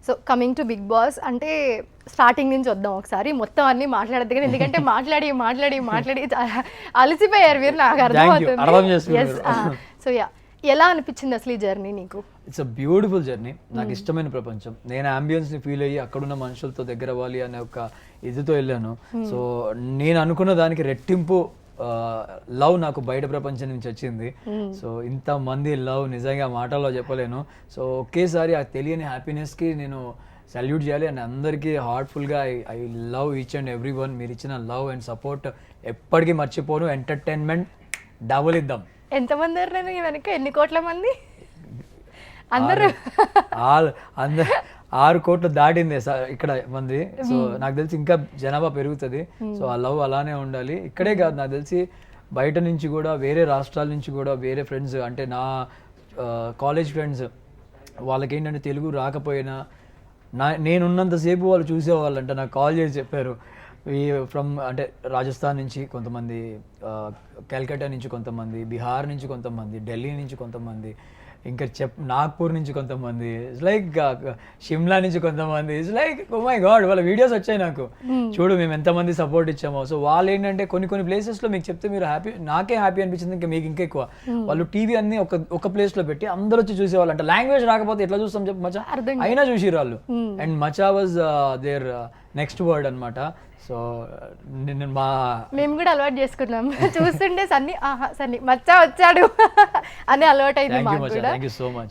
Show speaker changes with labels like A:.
A: So coming to Bigg Boss అంటే starting నుంచి వద్దాం ఒకసారి మొత్తం అన్ని మాట్లాడద్దు కానీ ఎందుకంటే మాట్లాడి మాట్లాడి మాట్లాడి అలసిపోయారు మీరు నాకు అర్థమవుతుంది. సో యా ఎలా అనిపించింది అసలు ఈ జర్నీ నీకు?
B: It's a beautiful journey. నాకు ఇష్టమైన ప్రపంచం. నేను అంబియన్స్ని ఫీల్ అయ్యి అక్కడున్న మనుషులతో దగ్గర అవ్వాలి అనే ఒక ఇదితో వెళ్ళాను. సో నేను అనుకున్న దానికి రెట్టింపు లవ్ నాకు బయట ప్రపంచం నుంచి వచ్చింది. సో ఇంతమంది లవ్ నిజంగా మాటల్లో చెప్పలేను. సో ఒకేసారి ఆ తెలియని హ్యాపీనెస్కి నేను సల్యూట్ చేయాలి అండ్ అందరికీ హార్ట్ఫుల్గా I love each and every one. మీరు ఇచ్చిన లవ్ అండ్ సపోర్ట్ ఎప్పటికీ మర్చిపోను. ఎంటర్టైన్మెంట్ డబుల్ ఇద్దాం.
A: ఎంతమంది వెనక ఎన్ని కోట్ల మంది? అందరూ
B: 6 కోట్లు దాటింది ఇక్కడ మంది. సో నాకు తెలిసి ఇంకా జనాభా పెరుగుతుంది. సో ఆ లవ్ అలానే ఉండాలి. ఇక్కడే కాదు, నాకు తెలిసి బయట నుంచి కూడా వేరే రాష్ట్రాల నుంచి కూడా వేరే ఫ్రెండ్స్ అంటే నా కాలేజ్ ఫ్రెండ్స్ వాళ్ళకి ఏంటంటే తెలుగు రాకపోయినా నేనున్నంతసేపు వాళ్ళు చూసేవాళ్ళంట. నాకు కాల్ చేసి చెప్పారు అంటే రాజస్థాన్ నుంచి కొంతమంది, కల్కట్టా నుంచి కొంతమంది, బీహార్ నుంచి కొంతమంది, ఢిల్లీ నుంచి కొంతమంది, ఇంకా నాగ్పూర్ నుంచి కొంతమంది, ఇట్స్ లైక్ షిమ్లా నుంచి కొంతమంది. It's like oh my God, వాళ్ళ వీడియోస్ వచ్చాయి నాకు. చూడు మేము ఎంతమంది సపోర్ట్ ఇచ్చామో. సో వాళ్ళు ఏంటంటే కొన్ని ప్లేసెస్లో మీకు చెప్తే మీరు హ్యాపీ, నాకే హ్యాపీ అనిపించింది, ఇంకా మీకు ఇంకా ఎక్కువ. వాళ్ళు టీవీ అన్ని ఒక ప్లేస్లో పెట్టి అందరూ వచ్చి చూసేవాళ్ళు అంట. లాంగ్వేజ్ రాకపోతే ఎట్లా చూస్తాం చెప్పు మచా, అయినా చూసిరు వాళ్ళు. అండ్ మచా వాజ్ దేర్ నెక్స్ట్ వర్డ్ అనమాట. సో
A: మేము కూడా అలవాటు చేసుకున్నాం. చూస్తుంటే సన్నీ మచ్చా వచ్చాడు అని అలవాటు అయింది మాకు కూడా.
B: Thank you so much.